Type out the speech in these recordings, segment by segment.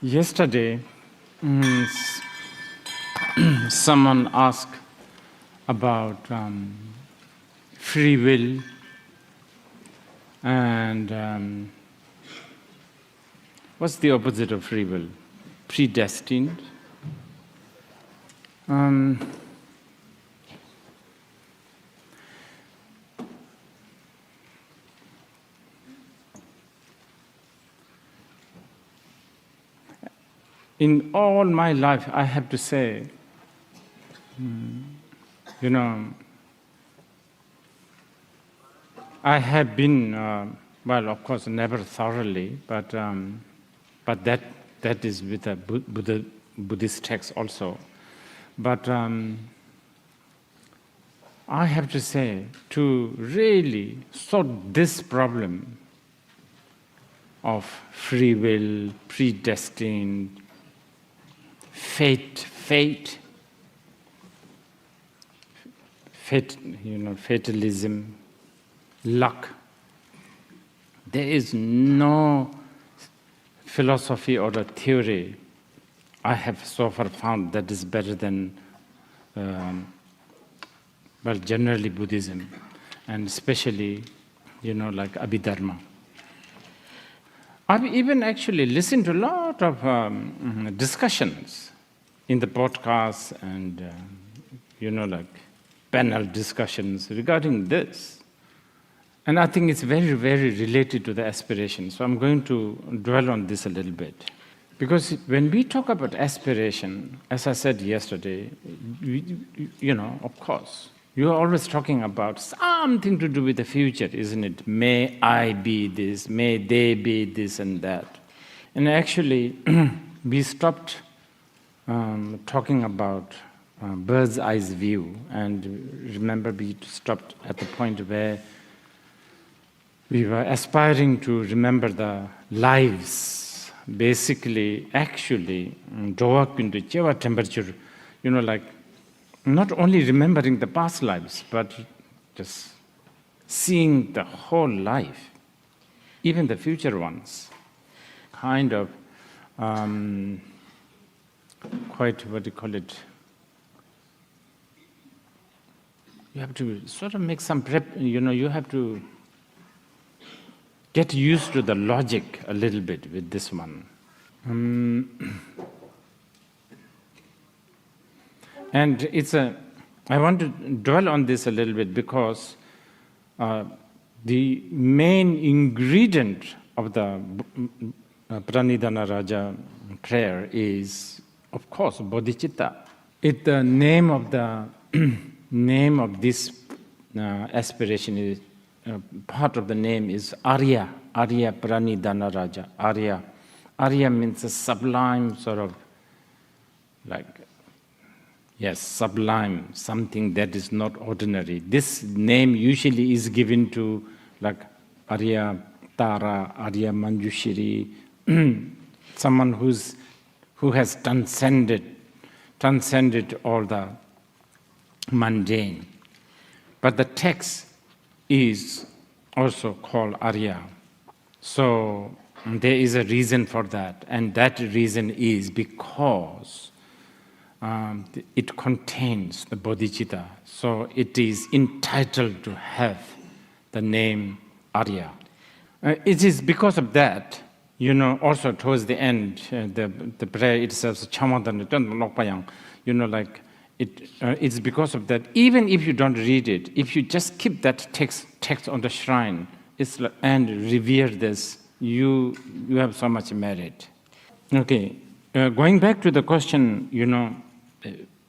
Yesterday, someone asked about free will and what's the opposite of free will? Predestined. In all my life, I have to say, I have been, well, of course, never thoroughly, but that is with a Buddhist text also. But I have to say, to really sort this problem of free will, predestined, fatalism, luck. There is no philosophy or a theory I have so far found that is better than, generally Buddhism, and especially, like Abhidharma. I've even actually listened to a lot of discussions in the podcasts and, like panel discussions regarding this. And I think it's very, very related to the aspiration. So I'm going to dwell on this a little bit. Because when we talk about aspiration, as I said yesterday, of course, you're always talking about something to do with the future, isn't it? May I be this, may they be this and that. And actually, we stopped talking about bird's eye view. And remember, we stopped at the point where we were aspiring to remember the lives. Basically, actually, temperature, like not only remembering the past lives, but just seeing the whole life, even the future ones. Kind of quite, what do you call it? You have to sort of make some prep, you have to get used to the logic a little bit with this one. And I want to dwell on this a little bit because the main ingredient of the Pranidhana Raja prayer is, of course, bodhicitta. The name of this aspiration is, part of the name is Arya Pranidhana Raja. Arya means a sublime sort of, sublime, something that is not ordinary. This name usually is given to Arya Tara, Arya Manjushri, someone who has transcended all the mundane. But the text is also called Arya. So there is a reason for that, and that reason is because it contains the bodhicitta, so it is entitled to have the name Arya. It is because of that, also towards the end, the prayer itself, it's because of that. Even if you don't read it, if you just keep that text on the shrine, and revere this, you have so much merit. Okay, going back to the question,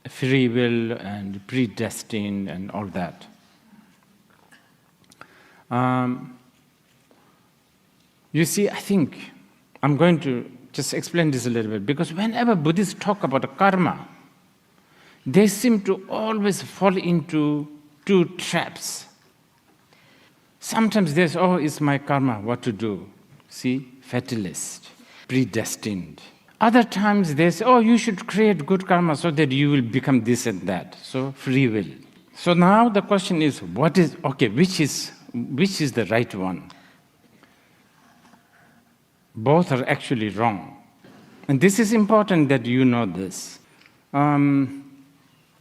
free will and predestined and all that. You see, I think I'm going to just explain this a little bit, because whenever Buddhists talk about karma, they seem to always fall into two traps. Sometimes they say, it's my karma, what to do? See, fatalist, predestined. Other times they say, you should create good karma so that you will become this and that. So, free will. So now the question is, which is the right one? Both are actually wrong. And this is important that you know this. And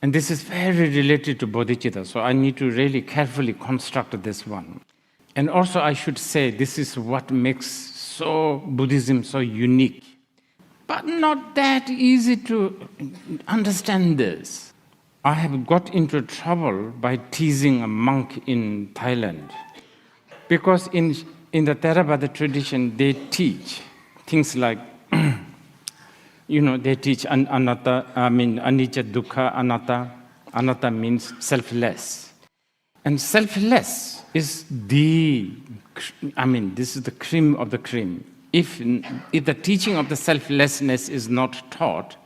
this is very related to bodhicitta, so I need to really carefully construct this one. And also I should say, this is what makes Buddhism so unique. But not that easy to understand this. I have got into trouble by teasing a monk in Thailand. Because in the Theravada tradition, they teach things like, they teach anicca, dukkha, anatta. Anatta means selfless. And selfless is this is the cream of the cream. If the teaching of the selflessness is not taught,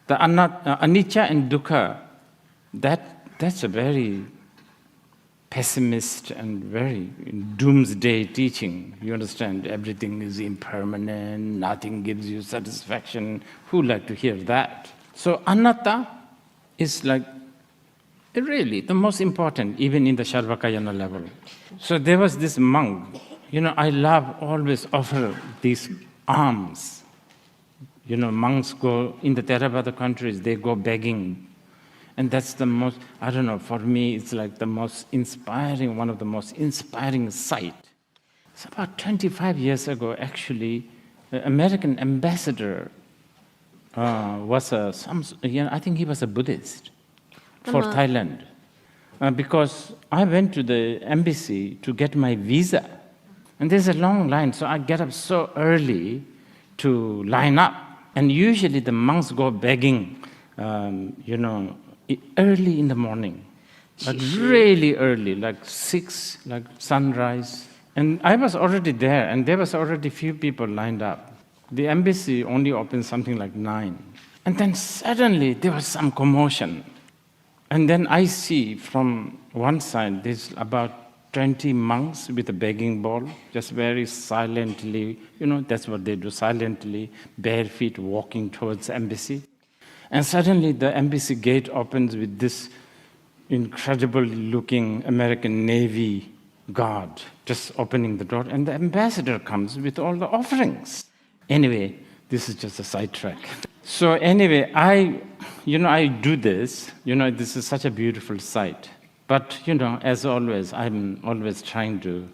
the anicca and dukkha, that's a very pessimist and very doomsday teaching. You understand? Everything is impermanent, nothing gives you satisfaction. Who like to hear that? So anatta is like really the most important, even in the Sarvakayana level. So there was this monk, I love always offer these alms. Monks go, in the Theravada countries, they go begging. And that's the most, for me, it's like the most inspiring, one of the most inspiring sight. It's about 25 years ago, actually, the American ambassador was I think he was a Buddhist for Thailand. Because I went to the embassy to get my visa. And there's a long line, so I get up so early to line up. And usually the monks go begging, early in the morning, like really early, like 6, like sunrise. And I was already there, and there was already few people lined up. The embassy only opened something like 9. And then suddenly there was some commotion. And then I see from one side, there's about 20 monks with a begging bowl, just very silently, that's what they do, silently, bare feet walking towards the embassy. And suddenly the embassy gate opens with this incredible looking American Navy guard just opening the door, and the ambassador comes with all the offerings. Anyway, this is just a sidetrack. So anyway, I do this, this is such a beautiful sight. But, as always, I'm always trying to,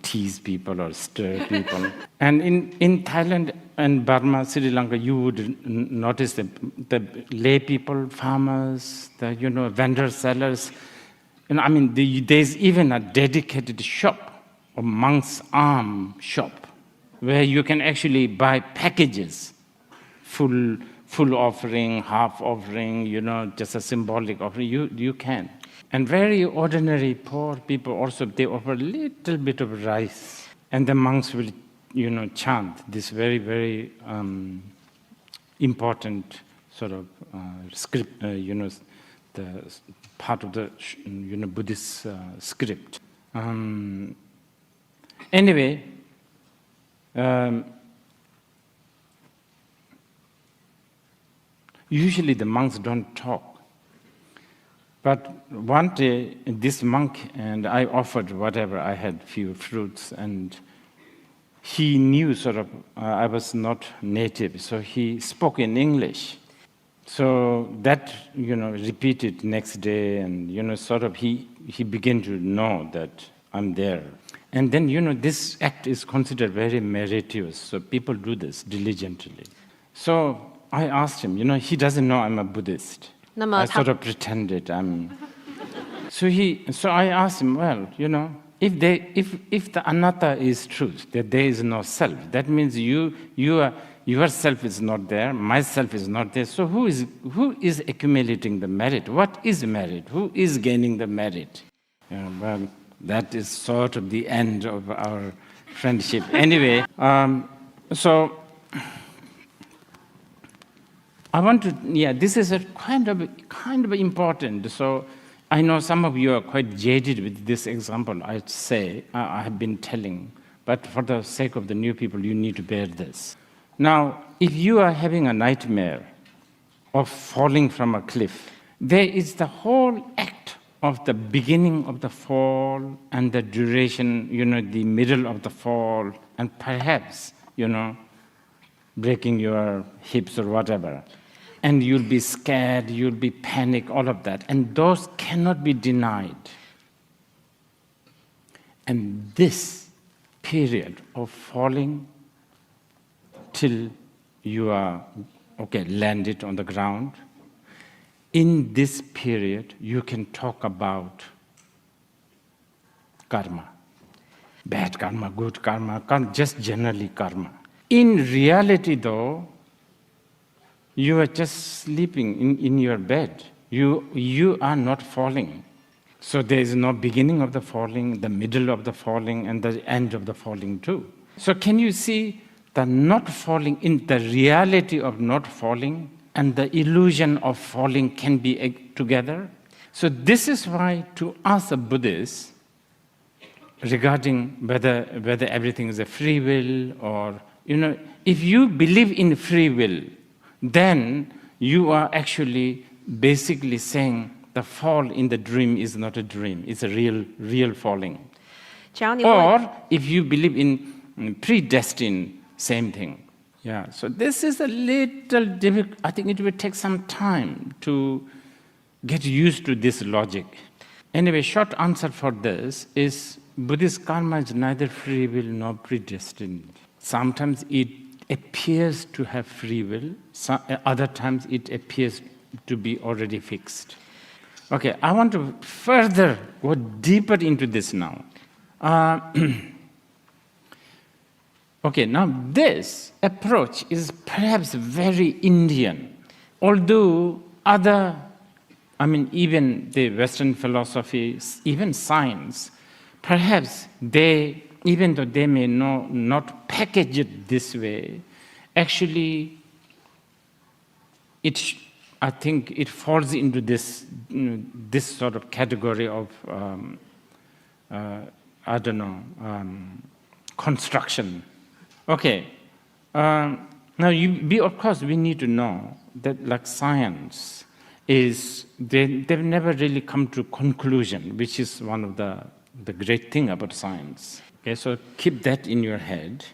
tease people or stir people. And in Thailand and Burma, Sri Lanka, you would notice the lay people, farmers, the vendor sellers. There's even a dedicated shop, a monk's arm shop, where you can actually buy packages, full offering, half offering, just a symbolic offering. You can. And very ordinary poor people also, they offer a little bit of rice. And the monks will, chant this very, very important sort of script, the part of the, Buddhist script. Anyway, usually the monks don't talk. But one day, this monk and I offered whatever, I had few fruits, and he knew I was not native, so he spoke in English. So that, repeated next day, and, he began to know that I'm there. And then, this act is considered very meritorious, so people do this diligently. So I asked him, he doesn't know I'm a Buddhist. I sort of pretended So I asked him, well, if the anatta is truth, that there is no self, that means yourself is not there, myself is not there. So who is accumulating the merit? What is merit? Who is gaining the merit? Well, that is sort of the end of our friendship. Anyway, so I want to, this is a kind of important. So I know some of you are quite jaded with this example, I'd say, I have been telling. But for the sake of the new people, you need to bear this. Now, if you are having a nightmare of falling from a cliff, there is the whole act of the beginning of the fall and the duration, the middle of the fall, and perhaps, breaking your hips or whatever. And you'll be scared, you'll be panic, all of that. And those cannot be denied. And this period of falling till you are, landed on the ground, in this period, you can talk about karma. Bad karma, good karma, just generally karma. In reality, though, you are just sleeping in your bed. You are not falling. So there is no beginning of the falling, the middle of the falling, and the end of the falling too. So can you see the not falling, in the reality of not falling and the illusion of falling can be together? So this is why to us a Buddhist, regarding whether everything is a free will or, if you believe in free will, then you are actually basically saying the fall in the dream is not a dream, it's a real falling. Or if you believe in predestined, same thing. Yeah, so this is a little difficult. I think it will take some time to get used to this logic. Anyway, short answer for this is Buddhist karma is neither free will nor predestined. Sometimes it appears to have free will, other times it appears to be already fixed. Okay, I want to further go deeper into this now. Okay, now this approach is perhaps very Indian, although even the Western philosophy, even science, perhaps they, even though they may not package it this way, actually, I think it falls into this sort of category of, construction. Okay. Now, of course, we need to know that, like science is, they've never really come to conclusion, which is one of the great thing about science. Okay, so keep that in your head.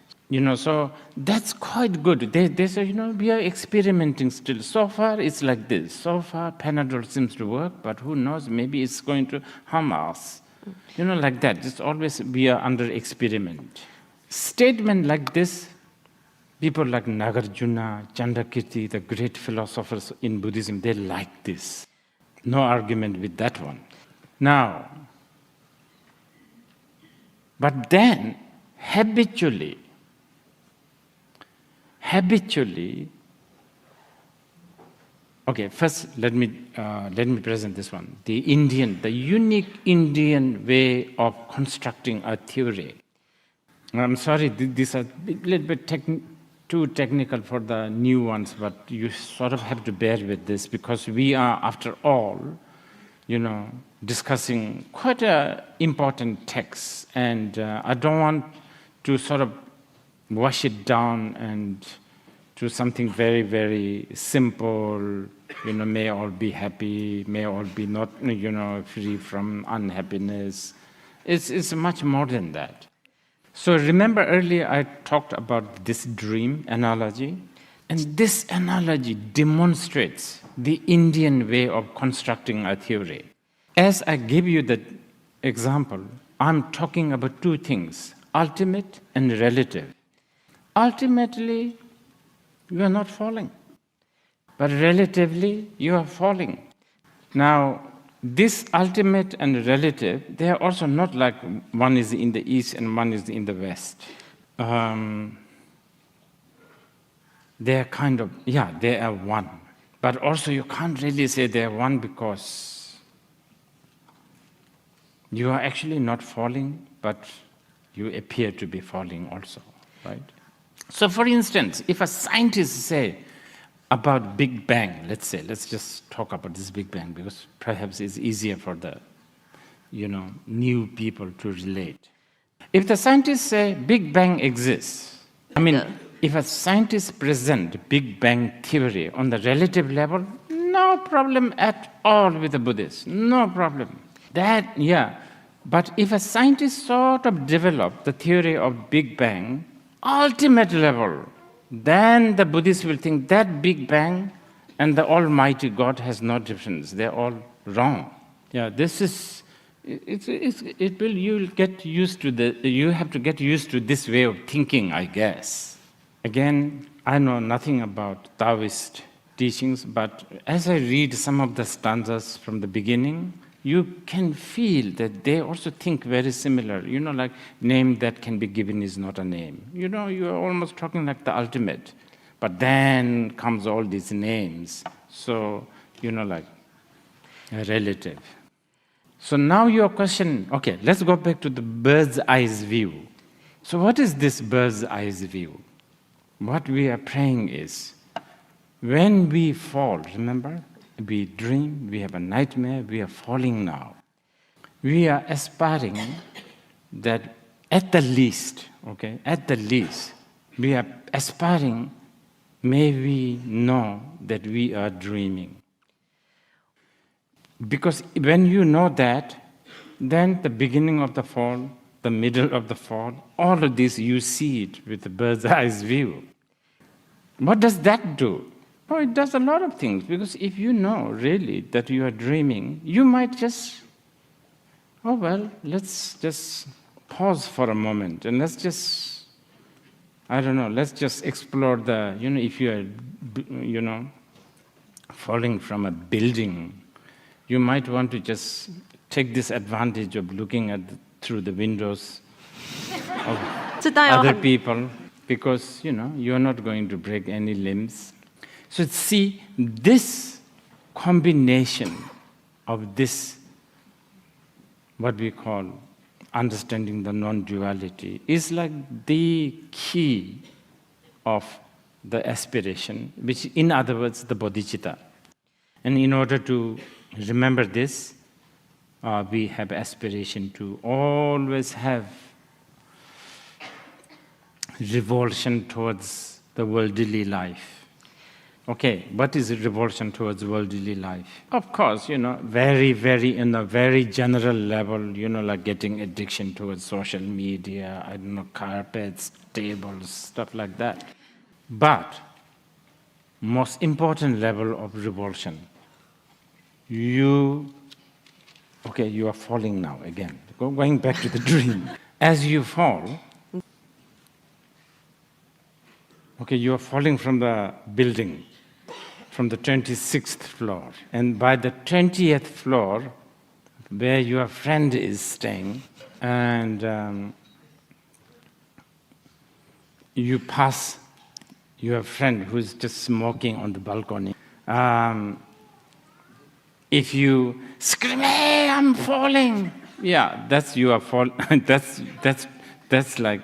So that's quite good. They say, we are experimenting still. So far, it's like this. So far, Panadol seems to work, but who knows, maybe it's going to harm us. Like that. It's always, we are under experiment. Statement like this, people like Nagarjuna, Chandrakirti, the great philosophers in Buddhism, they like this. No argument with that one. Now, but then, habitually, okay, first let me present this one. The unique Indian way of constructing a theory. I'm sorry, these are a little bit too technical for the new ones, but you sort of have to bear with this because we are, after all, discussing quite an important text, and I don't want to sort of wash it down and to something very, very simple. May all be happy, may all be not, free from unhappiness. It's much more than that. So remember earlier I talked about this dream analogy, and this analogy demonstrates the Indian way of constructing a theory. As I give you the example, I'm talking about two things, ultimate and relative. Ultimately, you are not falling, but relatively, you are falling. Now, this ultimate and relative, they are also not like one is in the east and one is in the west. They are kind of, they are one. But also you can't really say they are one because you are actually not falling, but you appear to be falling also, right? So for instance, if a scientist say about Big Bang, let's just talk about this Big Bang because perhaps it's easier for the, new people to relate. If the scientists say Big Bang exists, if a scientist present Big Bang theory on the relative level, no problem at all with the Buddhists, no problem. But if a scientist sort of develop the theory of Big Bang, ultimate level, then the Buddhists will think that Big Bang and the Almighty God has no difference. They're all wrong. Yeah, this is, you'll get used to you have to get used to this way of thinking, I guess. Again, I know nothing about Taoist teachings, but as I read some of the stanzas from the beginning, you can feel that they also think very similar. Like name that can be given is not a name. You're almost talking like the ultimate. But then comes all these names. So, like a relative. So now your question, okay, let's go back to the bird's eye view. So what is this bird's eye view? What we are praying is, when we fall, remember, we dream, we have a nightmare, we are falling now. We are aspiring that at the least, we are aspiring, may we know that we are dreaming. Because when you know that, then the beginning of the fall, the middle of the fall, all of this, you see it with the bird's eye view. What does that do? Oh, it does a lot of things, because if you know really that you are dreaming, you might just, let's just pause for a moment and let's just explore if you are, falling from a building, you might want to just take this advantage of looking through the windows of other people, because, you're not going to break any limbs. So see, this combination of this, what we call understanding the non-duality, is like the key of the aspiration, which, in other words, the bodhicitta. And in order to remember this, we have aspiration to always have revulsion towards the worldly life. Okay, what is a revulsion towards worldly life? Of course, very, very, in a very general level, like getting addiction towards social media, carpets, tables, stuff like that. But most important level of revulsion, you are falling now again. Going back to the dream. As you fall, you are falling from the building, from the 26th floor. And by the 20th floor, where your friend is staying, and you pass your friend who is just smoking on the balcony. If you scream, "Hey, I'm falling!" Yeah, that's you are fall. that's like,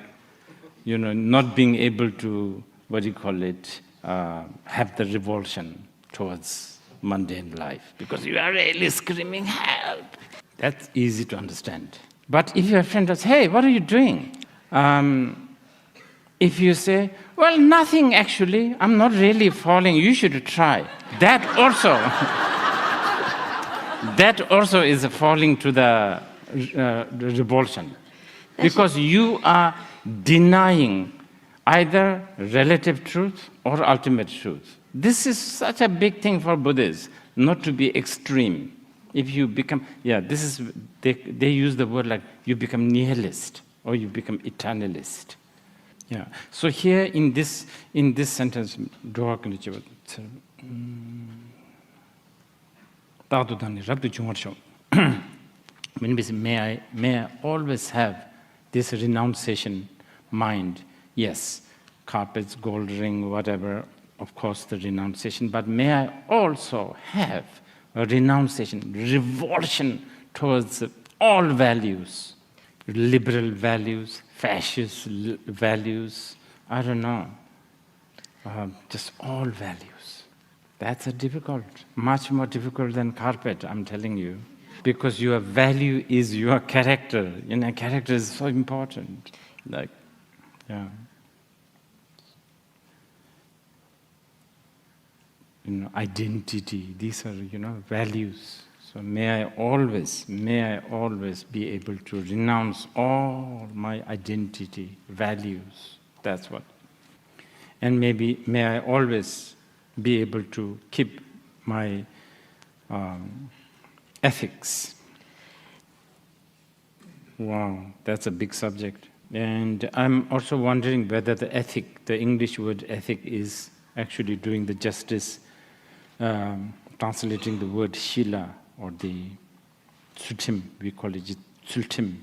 not being able to, have the revulsion towards mundane life, because you are really screaming, "Help!" That's easy to understand. But if your friend says, "Hey, what are you doing?" If you say, "Well, nothing actually, I'm not really falling, you should try," that also is a falling to the revulsion. Because you are denying either relative truth or ultimate truth. This is such a big thing for Buddhists, not to be extreme. If you become, they use the word like you become nihilist or you become eternalist. Yeah. So here in this sentence, may I always have this renunciation mind. Yes, carpets, gold ring, whatever, of course the renunciation, but may I also have a renunciation, revulsion towards all values, liberal values, fascist values, just all values. That's much more difficult than carpet, I'm telling you. Because your value is your character. Character is so important. Identity, these are, values. So may I always be able to renounce all my identity, values. That's what. And maybe may I always be able to keep my ethics. Wow, that's a big subject. And I'm also wondering whether the ethic, the English word ethic, is actually doing the justice, translating the word shila or the tsultim, we call it tsultim.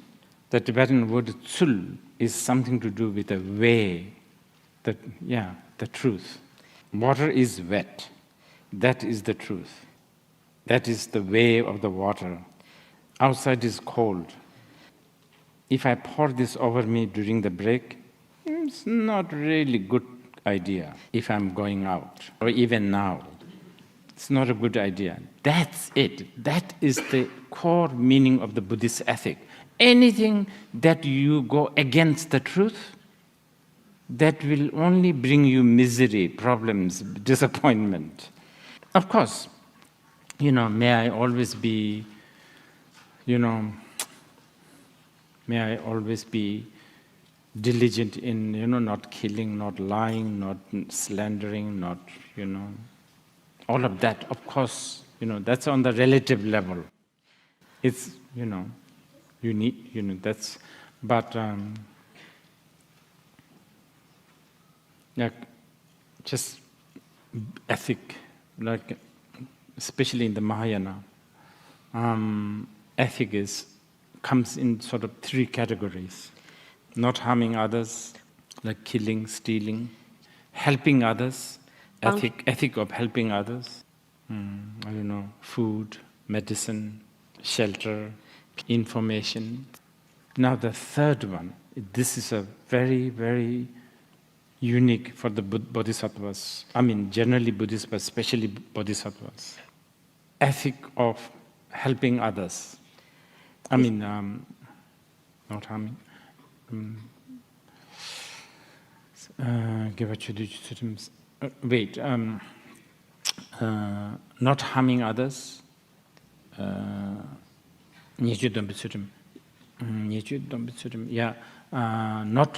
The Tibetan word tsul is something to do with the way, the truth. Water is wet. That is the truth. That is the way of the water. Outside is cold. If I pour this over me during the break, it's not really good idea if I'm going out, or even now. It's not a good idea. That's it. That is the core meaning of the Buddhist ethic. Anything that you go against the truth, that will only bring you misery, problems, disappointment. Of course, may I always be, may I always be diligent in, not killing, not lying, not slandering, not, all of that. Of course, that's on the relative level. It's, you need, that's, but just ethic, like especially in the Mahayana, ethic comes in sort of three categories: not harming others, like killing, stealing; helping others, ethic of helping others. Food, medicine, shelter, information. Now the third one, this is a very, very unique for the bodhisattvas. I mean, generally Buddhists, but especially bodhisattvas. Ethic of helping others. I mean, not harming. Not harming others.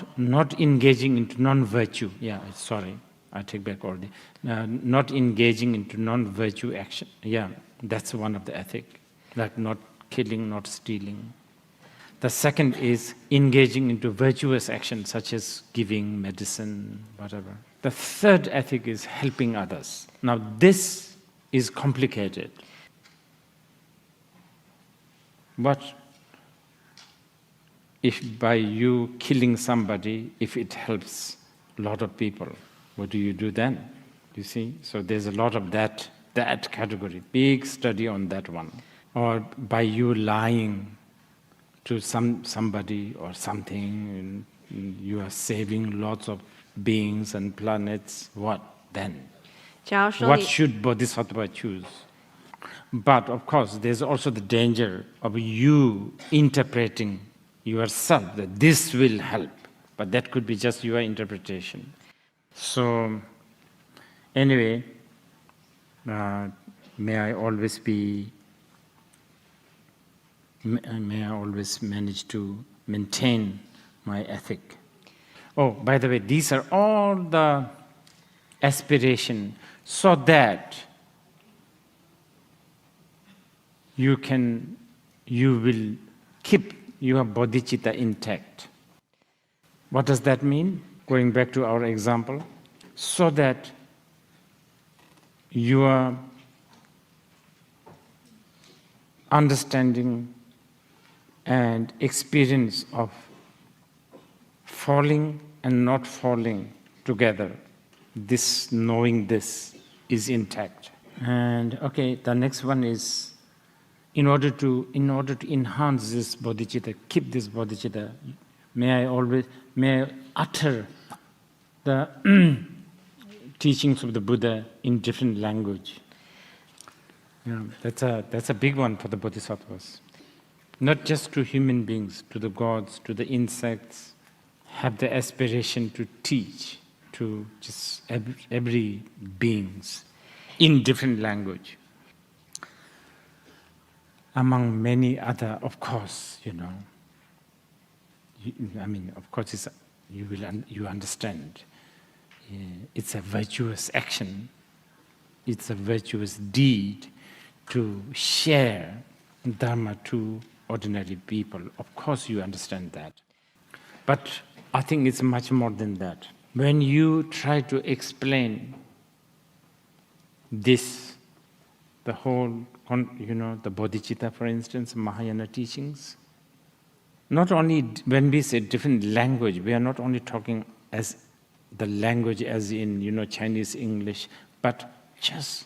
Not engaging into non-virtue. Sorry, I take back all the. Not engaging into non-virtue action. That's one of the ethic, like not killing, not stealing. The second is engaging into virtuous action, such as giving, medicine, whatever. The third ethic is helping others. Now this is complicated. But if by you killing somebody, if it helps a lot of people, what do you do then? You see? So there's a lot of that category, big study on that one. Or by you lying to somebody or something, and you are saving lots of beings and planets, what then? What should Bodhisattva choose? But of course, there's also the danger of you interpreting yourself that this will help, but that could be just your interpretation. So, anyway, may I always manage to maintain my ethic. Oh, by the way, these are all the aspiration so that you will keep your bodhicitta intact. What does that mean? Going back to our example, so that your understanding and experience of falling and not falling together, this knowing this is intact. And okay, the next one is in order to enhance this bodhicitta, keep this bodhicitta, may I utter the teachings of the Buddha in different language. That's a big one for the bodhisattvas. Not just to human beings, to the gods, to the insects, have the aspiration to teach to just every beings in different language. Among many other, of course, of course, you understand. it's a virtuous action, it's a virtuous deed to share Dharma to ordinary people. Of course you understand that. But I think it's much more than that. When you try to explain this, the whole, the bodhicitta, for instance, Mahayana teachings, not only when we say different language, we are not only talking as the language as in, Chinese, English, but just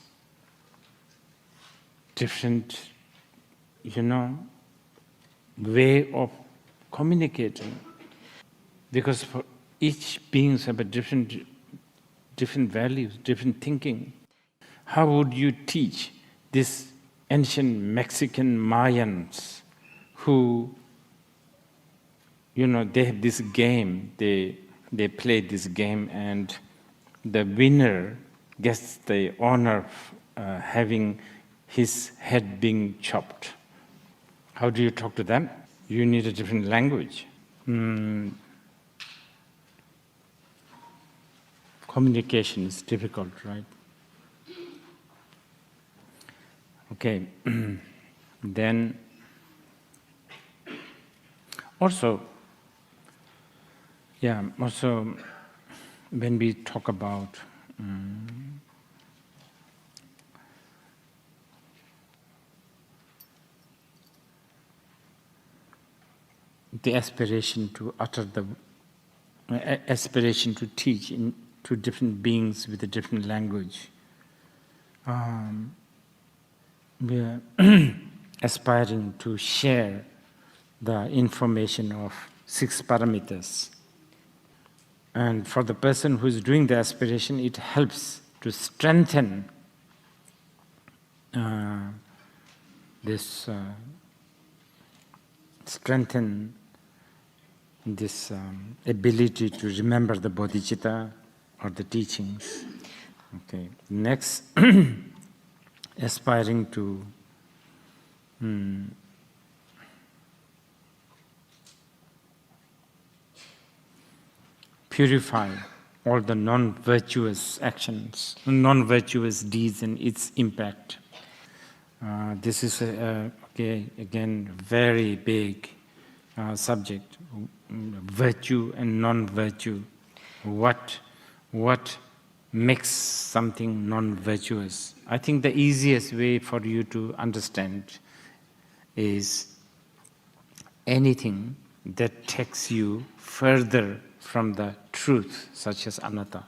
different, way of communicating. Because for each beings have a different values, different thinking. How would you teach these ancient Mexican Mayans who, they have this game, they play this game, and the winner gets the honor of having his head being chopped. How do you talk to them? You need a different language. Communication is difficult, right? Okay. Then also when we talk about the aspiration to utter aspiration to teach to different beings with a different language, we are aspiring to share the information of 6 paramitas. And for the person who is doing the aspiration, it helps to strengthen this ability to remember the bodhicitta or the teachings. Okay. Next, aspiring to purify all the non-virtuous actions, non-virtuous deeds and its impact. This is again very big subject. Virtue and non-virtue. What makes something non-virtuous? I think the easiest way for you to understand is anything that takes you further from the truth, such as anatta.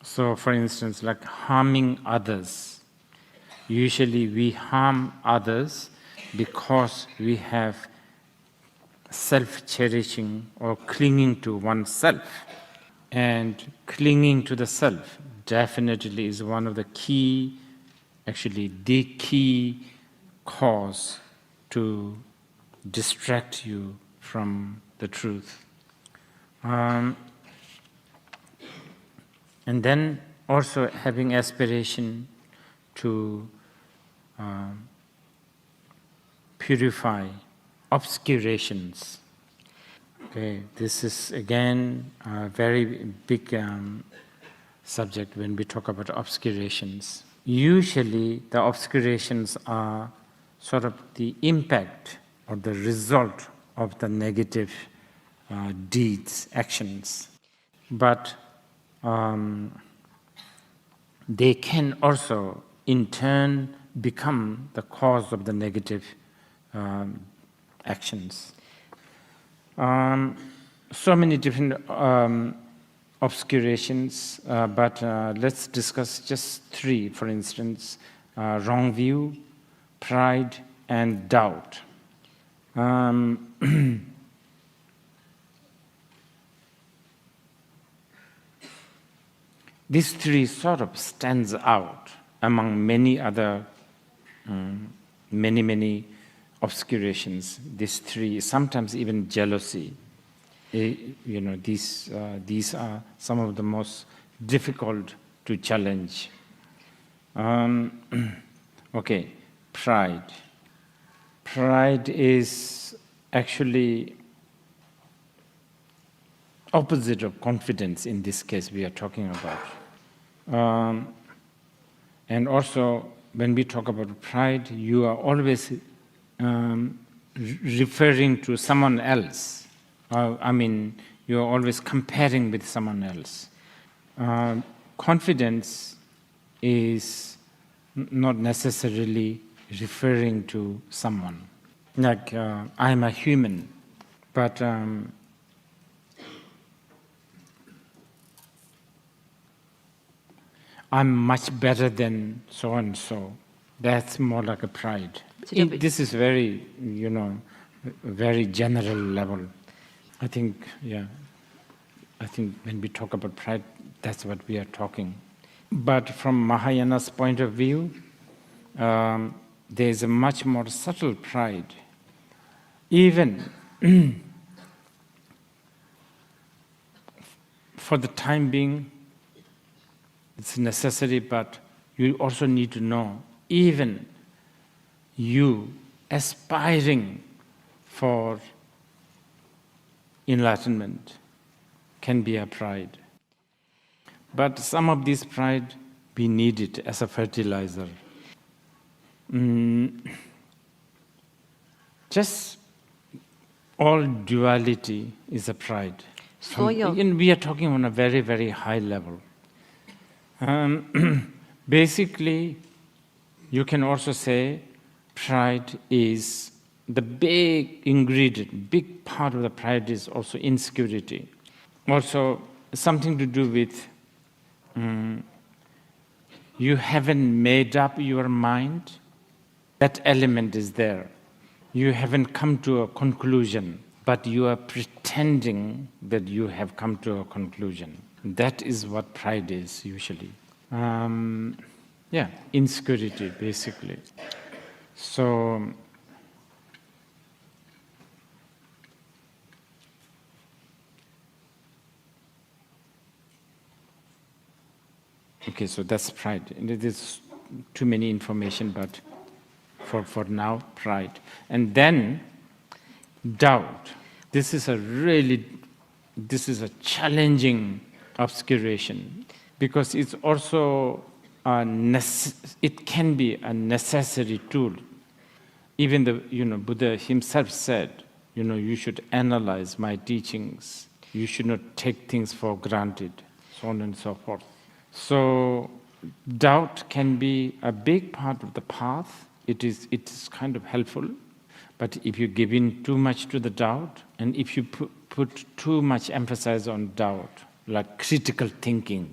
So, for instance, like harming others. Usually we harm others because we have self-cherishing or clinging to oneself. And clinging to the self definitely is one of the key, actually the key cause to distract you from the truth. And then also having aspiration to purify obscurations. Okay, this is again a very big subject when we talk about obscurations. Usually the obscurations are sort of the impact or the result of the negative deeds, actions. But they can also in turn become the cause of the negative actions. So many different obscurations, but let's discuss just 3, for instance, wrong view, pride, and doubt. These 3 sort of stands out among many other, many obscurations. These 3, sometimes even jealousy. These are some of the most difficult to challenge. Okay, pride. Pride is actually opposite of confidence in this case we are talking about. And also, when we talk about pride, you are always referring to someone else. You are always comparing with someone else. Confidence is not necessarily referring to someone. Like, I'm a human, but I'm much better than so-and-so. That's more like a pride. This is very, very general level. I think when we talk about pride, that's what we are talking. But from Mahayana's point of view, there is a much more subtle pride. Even for the time being, it's necessary, but you also need to know, even you aspiring for enlightenment can be a pride. But some of this pride, we need it as a fertilizer. Just all duality is a pride. We are talking on a very, very high level. Basically, you can also say pride is the big ingredient, big part of the pride is also insecurity. Also, something to do with you haven't made up your mind. That element is there. You haven't come to a conclusion, but you are pretending that you have come to a conclusion. That is what pride is usually. Insecurity, basically. So, okay, so that's pride. And it is too many information, but for now, pride. And then, doubt. This is a challenging obscuration, because it's also it can be a necessary tool. Even the Buddha himself said, you should analyze my teachings. You should not take things for granted, so on and so forth. So doubt can be a big part of the path. It is kind of helpful, but if you give in too much to the doubt, and if you put too much emphasis on doubt, like critical thinking,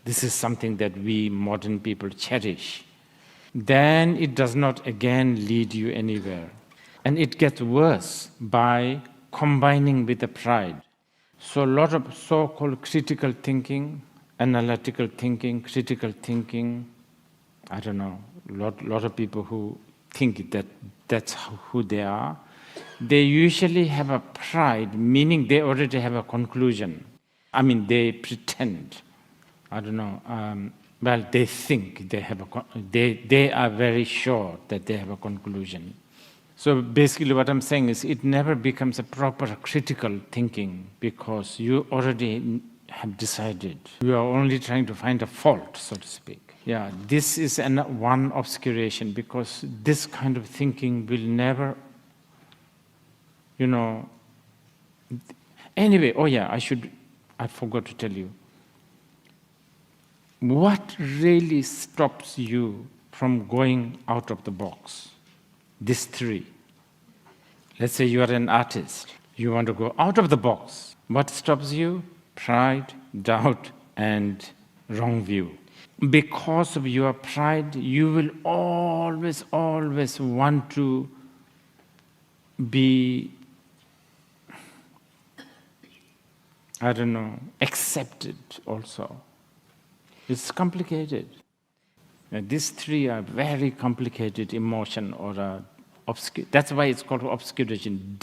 this is something that we modern people cherish, then it does not again lead you anywhere. And it gets worse by combining with the pride. So a lot of so-called critical thinking, analytical thinking, critical thinking, I don't know, a lot of people who think that that's who they are, they usually have a pride, meaning they already have a conclusion. They pretend. I don't know. They think they have they are very sure that they have a conclusion. So basically what I'm saying is it never becomes a proper critical thinking, because you already have decided. You are only trying to find a fault, so to speak. Yeah, this is one obscuration, because this kind of thinking will never, Anyway, I forgot to tell you. What really stops you from going out of the box? These three. Let's say you are an artist. You want to go out of the box. What stops you? Pride, doubt, and wrong view. Because of your pride, you will always want to be, accepted also. It's complicated. These three are very complicated emotion, or that's why it's called obscuration.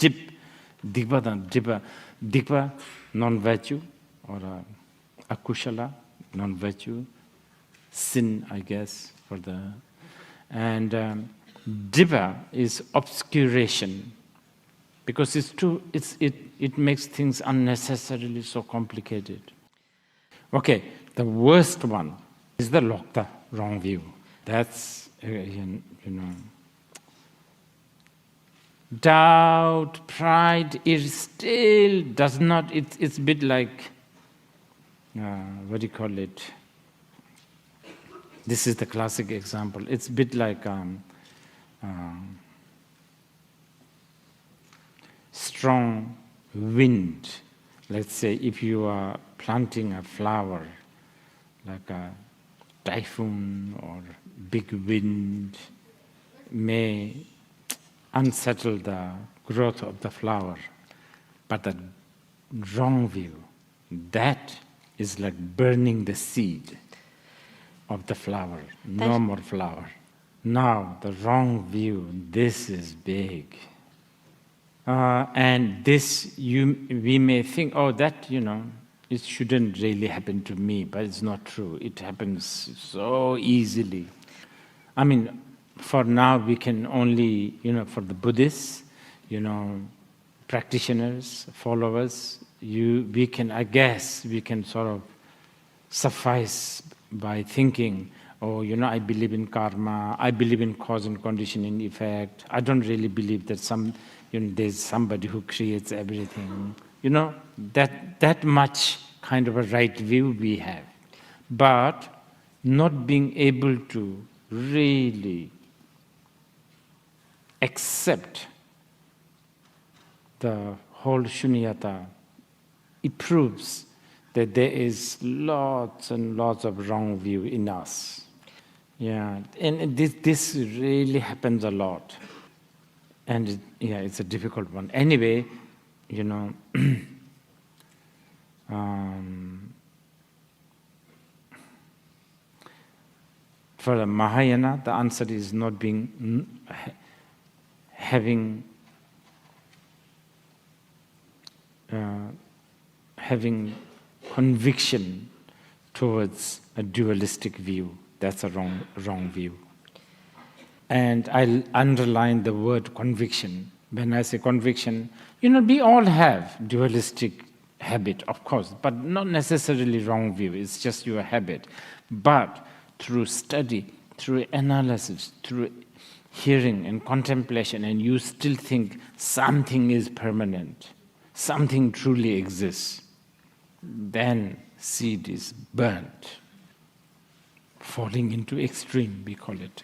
Dikpa, non-virtue, or akushala, non-virtue, sin, I guess, and dibba is obscuration. because it makes things unnecessarily so complicated. Okay, the worst one is the lokta, wrong view. That's, you know, doubt, pride, it still does not, it's a bit like, what do you call it? This is the classic example. It's a bit like strong wind. Let's say if you are planting a flower, like a typhoon or big wind may unsettle the growth of the flower. But the wrong view, that is like burning the seed of the flower. No more flower. Now, the wrong view, this is big. And this, we may think, oh, that, you know, it shouldn't really happen to me, but it's not true. It happens so easily. I mean, for now, we can only, you know, for the Buddhists, you know, practitioners, followers, we can, I guess, we can sort of suffice by thinking, oh, you know, I believe in karma, I believe in cause and condition and effect. I don't really believe that there's somebody who creates everything. You know, that much kind of a right view we have. But not being able to really accept the whole shunyata, it proves that there is lots and lots of wrong view in us. Yeah, and this really happens a lot. And it's a difficult one. Anyway, you know, for the Mahayana, the answer is not having conviction towards a dualistic view. That's a wrong view. And I'll underline the word conviction. When I say conviction, you know, we all have dualistic habit, of course, but not necessarily wrong view. It's just your habit. But through study, through analysis, through hearing and contemplation, and you still think something is permanent, something truly exists, then seed is burnt, falling into extreme, we call it.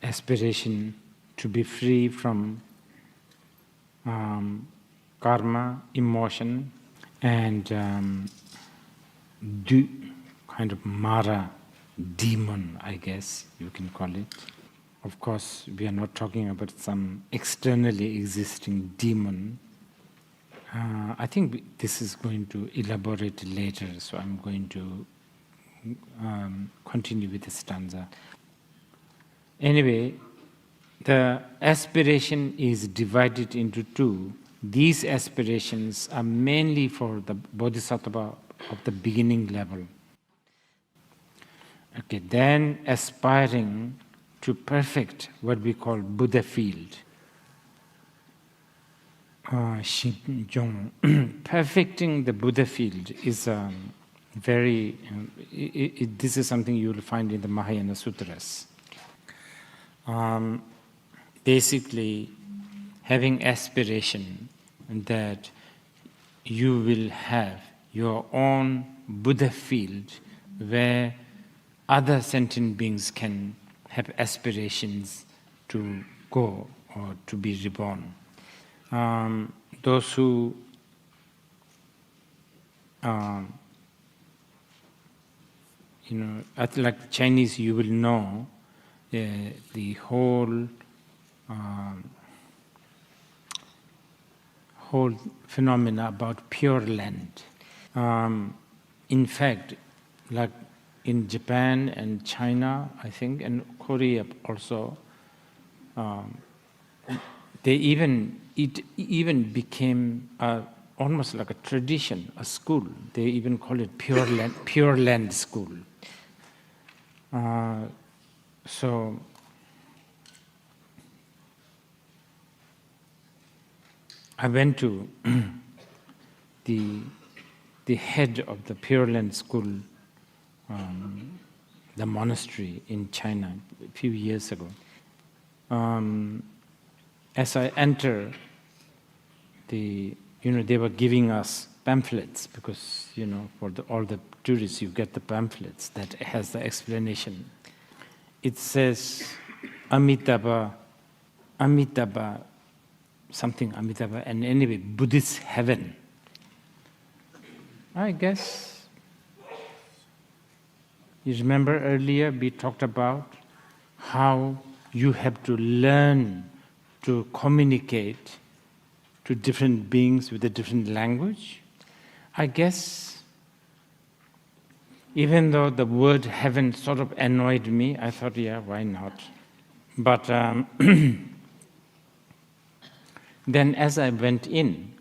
Aspiration to be free from karma, emotion, and kind of Mara, demon, I guess you can call it. Of course, we are not talking about some externally existing demon. I think this is going to elaborate later, so I'm going to continue with the stanza. Anyway, the aspiration is divided into two. These aspirations are mainly for the bodhisattva of the beginning level. Okay, then aspiring to perfect what we call Buddha field. Perfecting the Buddha field is very, this is something you will find in the Mahayana Sutras. Basically, having aspiration that you will have your own Buddha field where other sentient beings can have aspirations to go or to be reborn. Those who like Chinese, you will know the whole phenomena about Pure Land. In fact, like in Japan and China, I think, and Korea also, it even became almost like a tradition, a school. They even call it Pure Land School. I went to the head of the Pure Land School, the monastery in China a few years ago. As I enter, they were giving us pamphlets because, for all the tourists, you get the pamphlets that has the explanation. It says, Amitabha, something Amitabha, and anyway, Buddhist heaven. I guess, you remember earlier we talked about how you have to learn to communicate to different beings with a different language. I guess, even though the word heaven sort of annoyed me, I thought, yeah, why not? But then as I went in,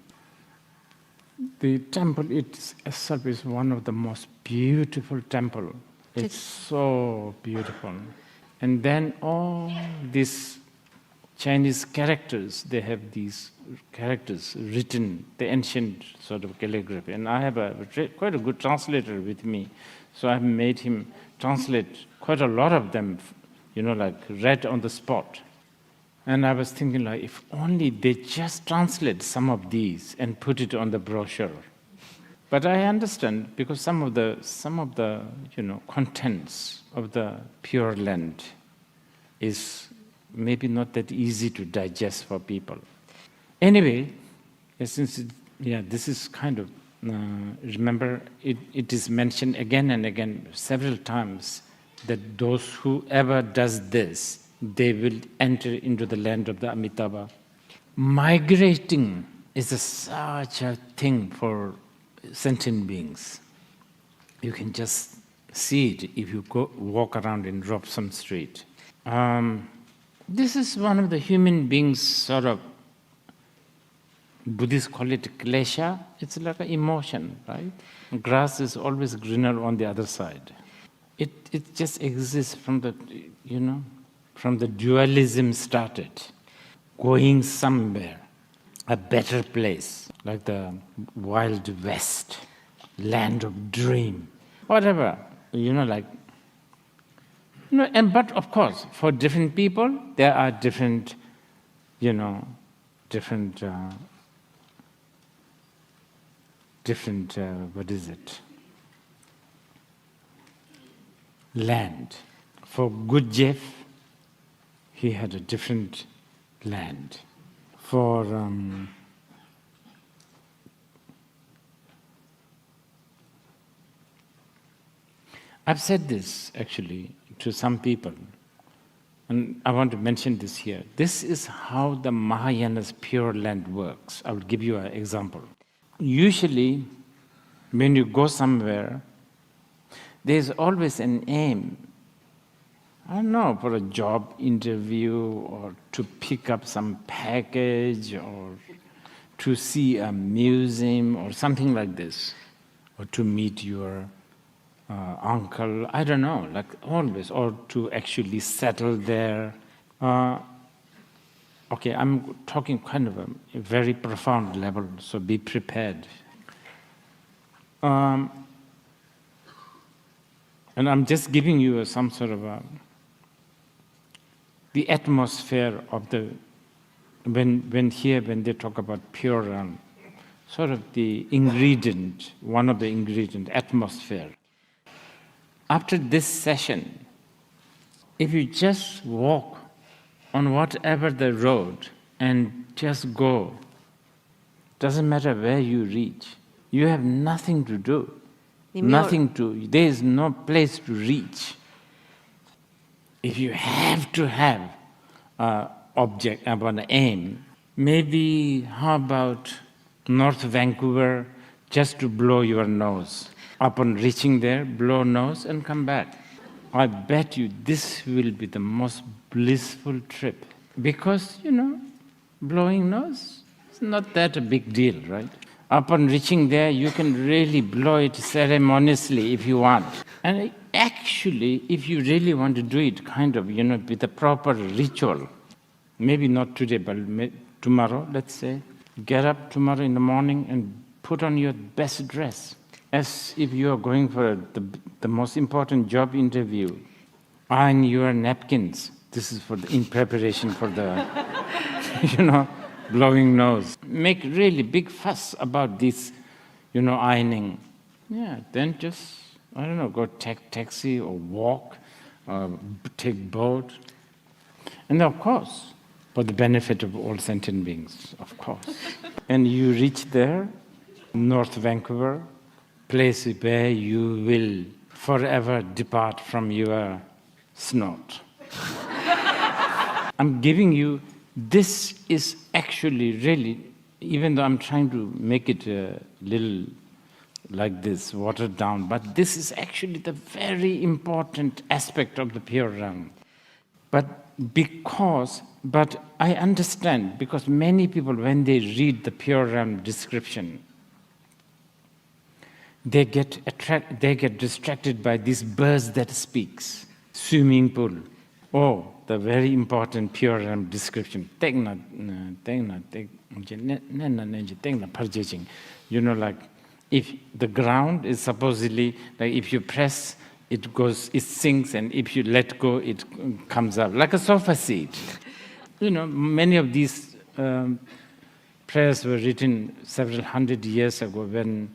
the temple itself is one of the most beautiful temples. It's so beautiful. And then all these Chinese characters, they have these characters written, the ancient sort of calligraphy. And I have quite a good translator with me. So I've made him translate quite a lot of them, read on the spot. And I was thinking, if only they just translate some of these and put it on the brochure. But I understand, because some of the contents of the Pure Land is maybe not that easy to digest for people. Anyway, this is kind of, remember, it is mentioned again and again several times that those whoever does this, they will enter into the land of the Amitabha. Migrating is such a thing for sentient beings. You can just see it if you walk around in Robson Street. This is one of the human beings sort of, Buddhists call it klesha. It's like an emotion, right? Grass is always greener on the other side. It just exists from the, from the dualism started, going somewhere, a better place, like the Wild West, land of dream, whatever, but of course, for different people, there are different, land. For Good Jeff, he had a different land. For I've said this actually to some people, and I want to mention this here. This is how the Mahayana's Pure Land works. I will give you an example. Usually, when you go somewhere, there's always an aim. I don't know, for a job interview, or to pick up some package, or to see a museum, or something like this, or to meet your uncle, I don't know, like always, or to actually settle there. Okay, I'm talking kind of a very profound level, so be prepared. And I'm just giving you some sort of the atmosphere of the, when they talk about pure, sort of the ingredient, one of the ingredient, atmosphere. After this session, if you just walk on whatever the road and just go, doesn't matter where you reach, you have nothing to do. There is no place to reach. If you have to have an object, an aim, maybe how about North Vancouver, just to blow your nose. Upon reaching there, blow nose and come back. I bet you this will be the most blissful trip. Because, blowing nose is not that a big deal, right? Upon reaching there, you can really blow it ceremoniously if you want. And actually, if you really want to do it kind of, with a proper ritual, maybe not today, but tomorrow, let's say, Get up tomorrow in the morning and put on your best dress, as if you are going for the most important job interview. Iron your napkins. This is in preparation for the, blowing nose. Make really big fuss about this, ironing. Yeah, then just, go take taxi or walk, or take boat. And of course, for the benefit of all sentient beings, of course. And you reach there, North Vancouver, place where you will forever depart from your snot. I'm giving you, this is actually really, even though I'm trying to make it a little like this, watered down, but this is actually the very important aspect of the pure realm. But I understand, because many people, when they read the pure realm description, they get distracted by these birds that speaks, swimming pool. Oh, the very important pure realm description. Like if the ground is supposedly, like if you press, it sinks, and if you let go, it comes up, like a sofa seat. Many of these prayers were written several hundred years ago, when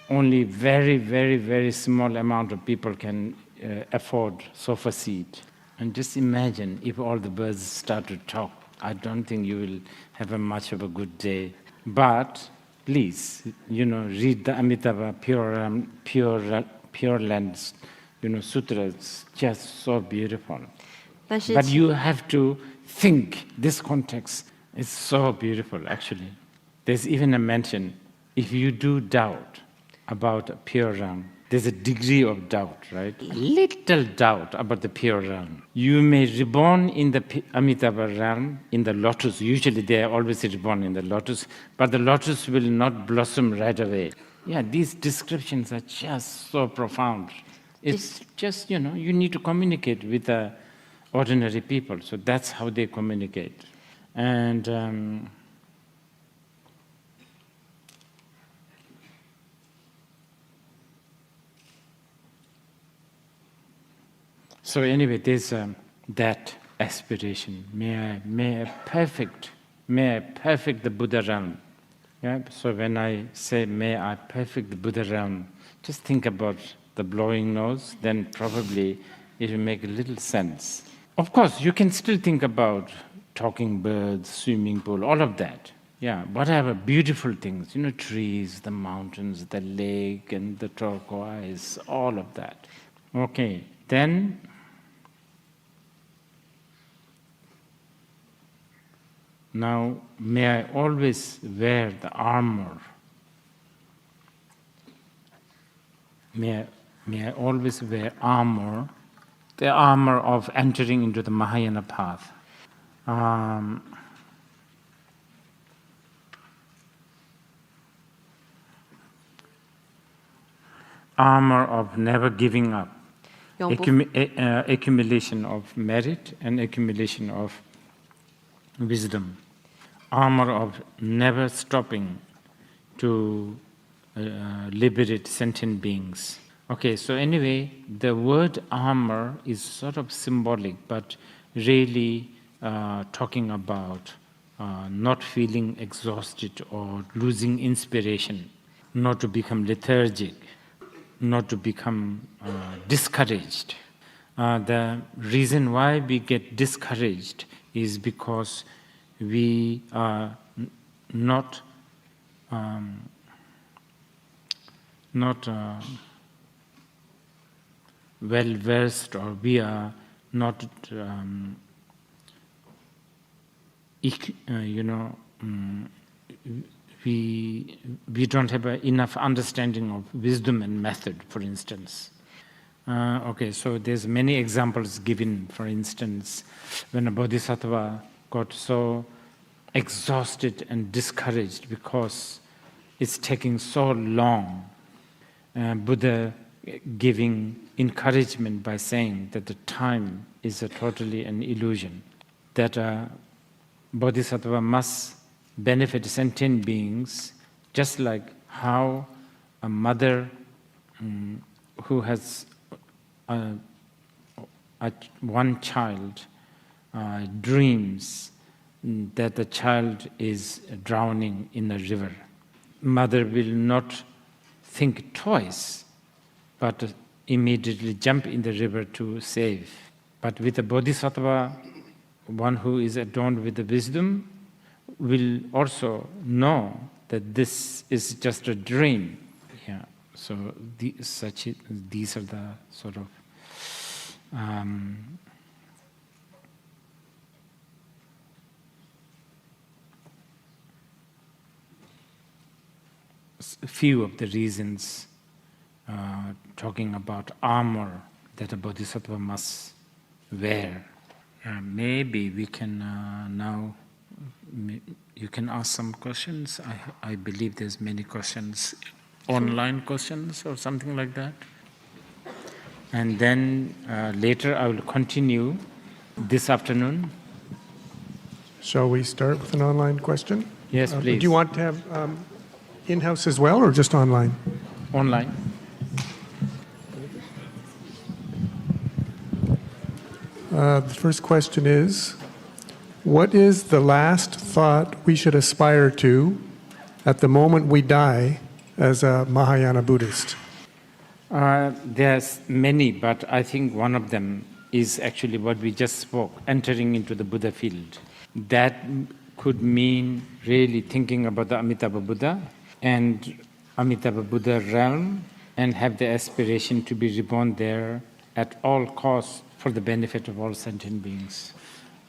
only very, very, very small amount of people can afford sofa seat. And just imagine if all the birds start to talk. I don't think you will have much of a good day. But please, read the Amitabha Pure Land, Sutra. It's just so beautiful. But you have to think, this context is so beautiful, actually. There's even a mention, if you do doubt about a pure realm, there's a degree of doubt, right? A little doubt about the pure realm. You may reborn in the Amitabha realm, in the lotus. Usually they are always reborn in the lotus, but the lotus will not blossom right away. Yeah, these descriptions are just so profound. It's just, you need to communicate with ordinary people, so that's how they communicate. And so anyway, there's that aspiration. May I perfect the Buddha realm. Yeah? So when I say, may I perfect the Buddha realm, just think about the blowing nose, then probably it will make a little sense. Of course, you can still think about talking birds, swimming pool, all of that. Yeah, whatever beautiful things, trees, the mountains, the lake, and the turquoise, all of that. Okay, then now, may I always wear the armor. May I always wear armor, the armor of entering into the Mahayana path. Armor of never giving up, accumulation of merit and accumulation of wisdom. Armor of never stopping to liberate sentient beings. Okay, so anyway, the word armor is sort of symbolic, but really talking about not feeling exhausted or losing inspiration, not to become lethargic, not to become discouraged. The reason why we get discouraged is because we are not well versed, or we are not we don't have enough understanding of wisdom and method, for instance. Okay, so there's many examples given. For instance, when a bodhisattva got so exhausted and discouraged because it's taking so long, Buddha giving encouragement by saying that the time is totally an illusion, that a bodhisattva must benefit sentient beings, just like how a mother who has one child dreams that the child is drowning in a river. Mother will not think twice, but immediately jump in the river to save. But with a bodhisattva, one who is adorned with the wisdom, will also know that this is just a dream. Yeah. So these are the sort of few of the reasons talking about armor that a bodhisattva must wear. Maybe we can now, you can ask some questions. I believe there's many questions, online questions or something like that. And then later I will continue this afternoon. Shall we start with an online question? Yes, please. Do you want to have in-house as well, or just online? Online. The first question is, what is the last thought we should aspire to at the moment we die as a Mahayana Buddhist? There's many, but I think one of them is actually what we just spoke, entering into the Buddha field. That could mean really thinking about the Amitabha Buddha and Amitabha Buddha realm, and have the aspiration to be reborn there at all costs for the benefit of all sentient beings.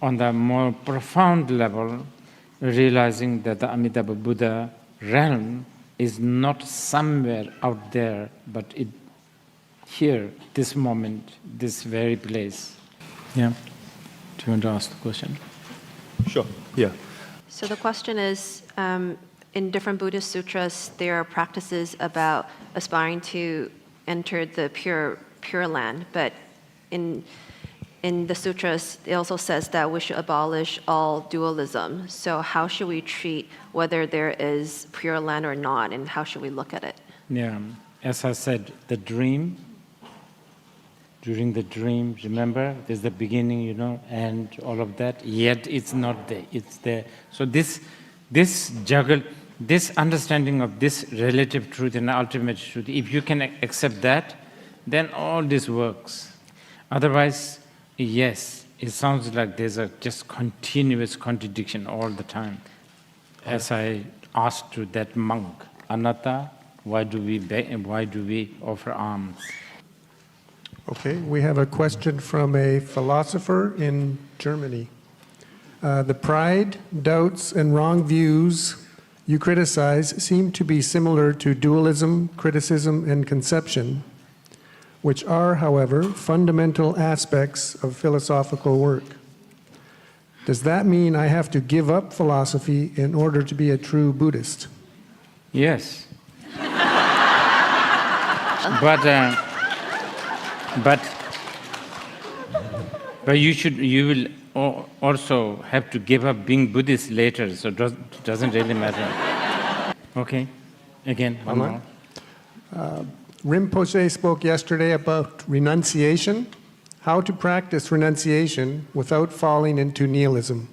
On the more profound level, realizing that the Amitabha Buddha realm is not somewhere out there, but it here, this moment, this very place. Yeah. Do you want to ask the question? Sure, yeah. So the question is, in different Buddhist sutras, there are practices about aspiring to enter the pure land, but in the sutras, it also says that we should abolish all dualism. So how should we treat whether there is pure land or not, and how should we look at it? Yeah, as I said, the dream, during the dream, remember, there's the beginning, and all of that, yet it's not there, it's there. So this understanding of this relative truth and ultimate truth, if you can accept that, then all this works. Otherwise, yes, it sounds like there's a just continuous contradiction all the time. As I asked to that monk, Anatta, why do we offer alms? Okay, we have a question from a philosopher in Germany. The pride, doubts, and wrong views you criticize seem to be similar to dualism, criticism, and conception, which are, however, fundamental aspects of philosophical work. Does that mean I have to give up philosophy in order to be a true Buddhist? Yes. But you will also have to give up being Buddhist later, so it doesn't really matter. Okay, again, one more. Rinpoche spoke yesterday about renunciation, how to practice renunciation without falling into nihilism.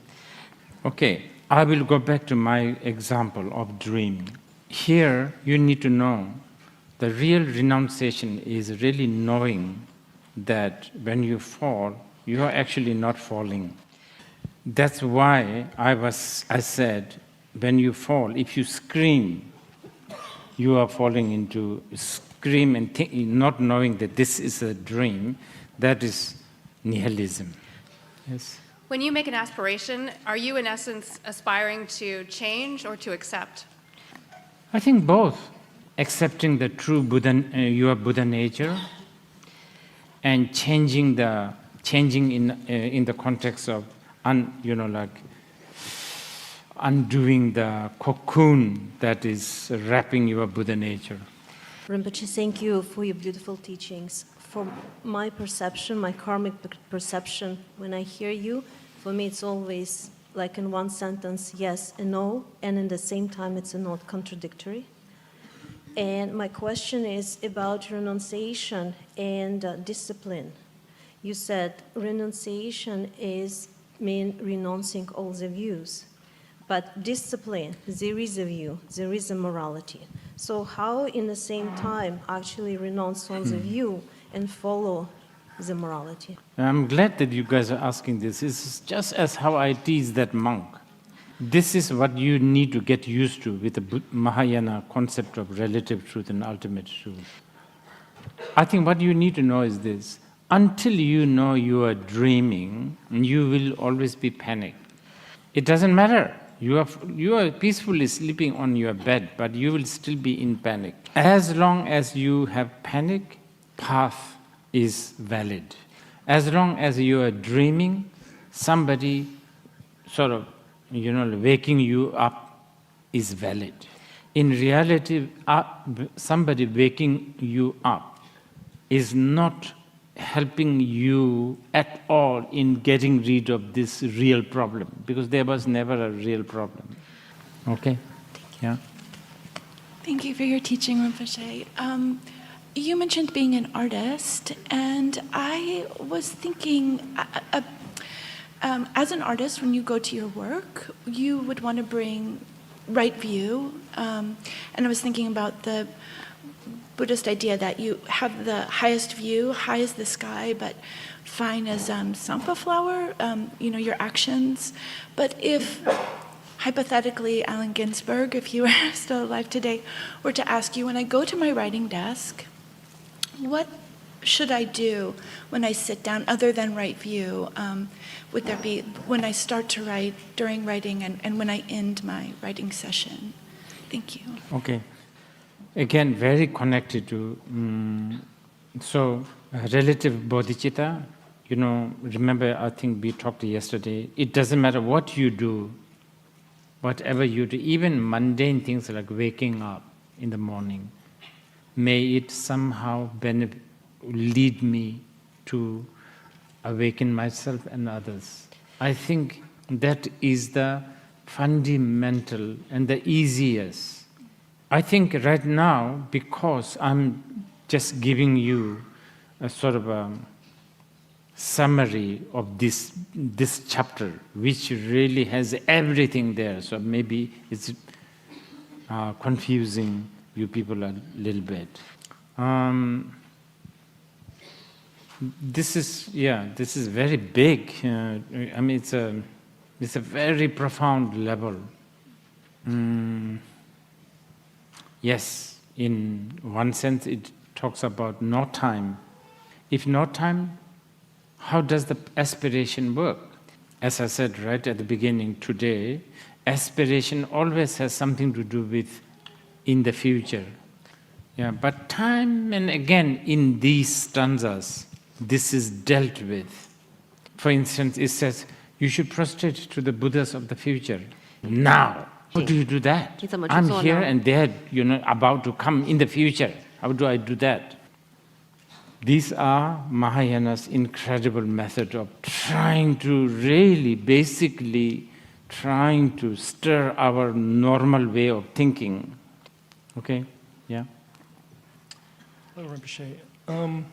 Okay, I will go back to my example of dream. Here, you need to know the real renunciation is really knowing that when you fall, you are actually not falling. That's why I said, when you fall, if you scream, you are falling into scream and not knowing that this is a dream. That is nihilism. Yes. When you make an aspiration, are you in essence aspiring to change or to accept? I think both. Accepting the true Buddha, your Buddha nature, and changing in the context of undoing the cocoon that is wrapping your Buddha nature. Rinpoche, thank you for your beautiful teachings. For my perception, my karmic perception, when I hear you, for me it's always like in one sentence, yes and no, and in the same time it's not contradictory. And my question is about renunciation and discipline. You said renunciation mean renouncing all the views, but discipline, there is a view, there is a morality. So how in the same time actually renounce on the view and follow the morality? I'm glad that you guys are asking this. It's just as how I teach that monk. This is what you need to get used to with the Mahayana concept of relative truth and ultimate truth. I think what you need to know is this. Until you know you are dreaming, you will always be panicked. It doesn't matter. You are peacefully sleeping on your bed, but you will still be in panic. As long as you have panic, path is valid. As long as you are dreaming, somebody sort of, waking you up is valid. In reality, somebody waking you up is not helping you at all in getting rid of this real problem, because there was never a real problem. Okay? Yeah? Thank you for your teaching, Rinpoche. You mentioned being an artist, and I was thinking, as an artist, when you go to your work, you would want to bring right view, and I was thinking about the Buddhist idea that you have the highest view, high as the sky, but fine as sampa flower, your actions. But if, hypothetically, Allen Ginsberg, if you were still alive today, were to ask you, when I go to my writing desk, what should I do when I sit down, other than right view? Would there be when I start to write, during writing, and when I end my writing session? Thank you. Okay. Again, very connected to, relative bodhicitta, remember, I think we talked yesterday, it doesn't matter what you do, whatever you do, even mundane things like waking up in the morning, may it somehow lead me to awaken myself and others. I think that is the fundamental and the easiest. I think right now, because I'm just giving you a sort of a summary of this chapter, which really has everything there, so maybe it's confusing you people a little bit. This is very big. It's a very profound level. Yes, in one sense it talks about no time. If no time, how does the aspiration work? As I said right at the beginning today, aspiration always has something to do with in the future. Yeah, but time and again in these stanzas, this is dealt with. For instance, it says, you should prostrate to the Buddhas of the future now. How do you do that? I'm here and they're about to come in the future. How do I do that? These are Mahayana's incredible method of trying to really, basically, trying to stir our normal way of thinking. Okay? Yeah? Hello, Rinpoche.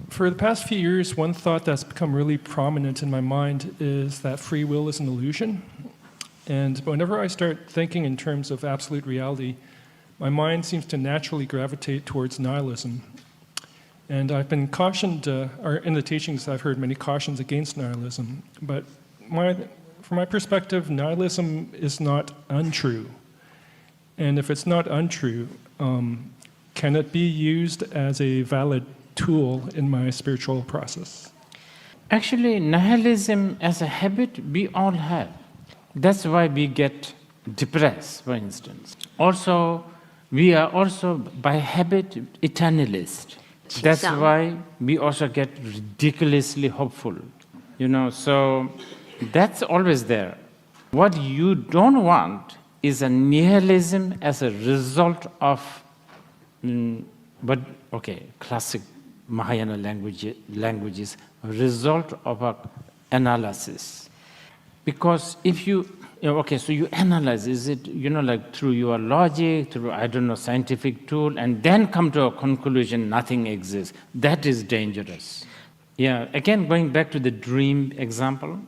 For the past few years, one thought that's become really prominent in my mind is that free will is an illusion. And whenever I start thinking in terms of absolute reality, my mind seems to naturally gravitate towards nihilism. And I've been cautioned, or in the teachings I've heard many cautions against nihilism, but from my perspective, nihilism is not untrue. And if it's not untrue, can it be used as a valid tool in my spiritual process? Actually, nihilism as a habit, we all have. That's why we get depressed, for instance. Also, we are also, by habit, eternalist. That's why we also get ridiculously hopeful. So that's always there. What you don't want is a nihilism as a result of, classic Mahayana languages, a result of an analysis. Because if okay, so you analyze, is it, like through your logic, through, I don't know, scientific tool, and then come to a conclusion nothing exists. That is dangerous. Yeah, again, going back to the dream example,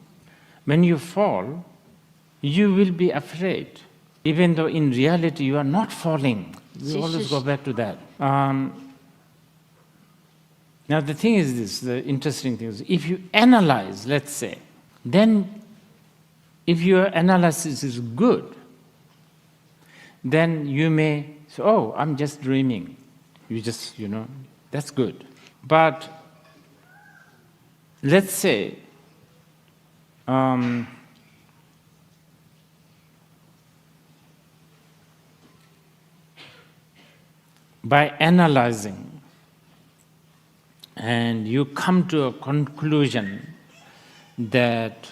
when you fall, you will be afraid, even though in reality you are not falling. We always go back to that. Now the thing is this, the interesting thing is, if you analyze, let's say, then if your analysis is good, then you may say, oh, I'm just dreaming. You just, that's good. But let's say, by analyzing, and you come to a conclusion that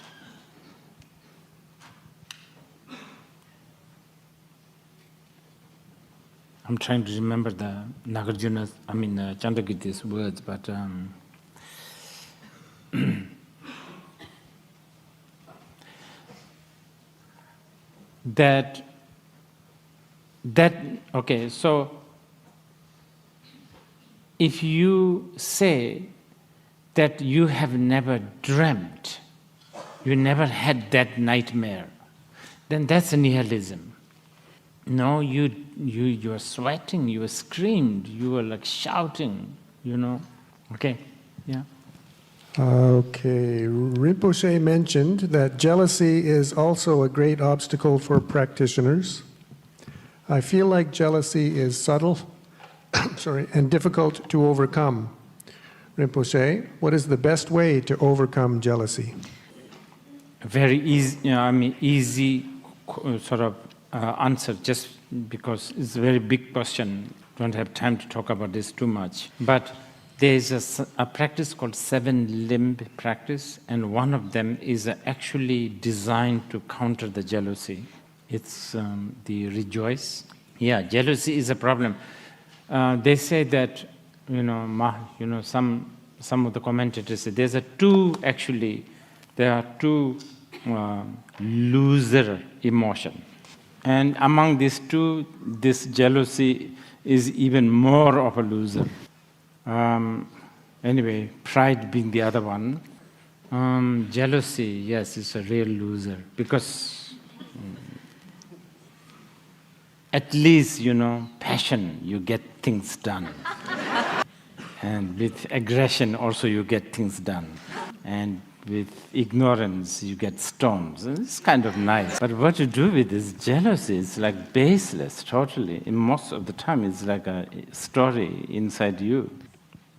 I'm trying to remember the Nagarjuna's, Chandrakirti's words, but okay, so if you say that you have never dreamt, you never had that nightmare, then that's nihilism. No, you are sweating, you screamed, you were like shouting, Okay, yeah. Okay, Rinpoche mentioned that jealousy is also a great obstacle for practitioners. I feel like jealousy is subtle, and difficult to overcome. Rinpoche, what is the best way to overcome jealousy? Very easy, easy sort of answer, just because it's a very big question. Don't have time to talk about this too much. But there is a practice called 7-limb practice, and one of them is actually designed to counter the jealousy. It's the rejoice. Yeah, jealousy is a problem. They say that, some of the commentators say there are two loser emotion. And among these two, this jealousy is even more of a loser. Anyway, pride being the other one. Jealousy, yes, is a real loser, because at least, passion, you get things done. And with aggression also you get things done. And with ignorance, you get storms. It's kind of nice. But what to do with this jealousy is like baseless, totally. And most of the time, it's like a story inside you.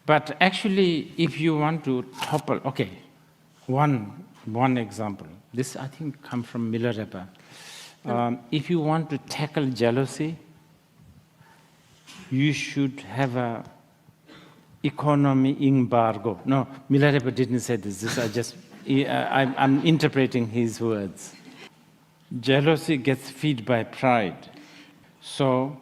But actually, if you want to topple, okay, one example. This, I think, comes from Milarepa. If you want to tackle jealousy, you should have a economy embargo. No, Milarepa didn't say this. I'm interpreting his words. Jealousy gets fed by pride. So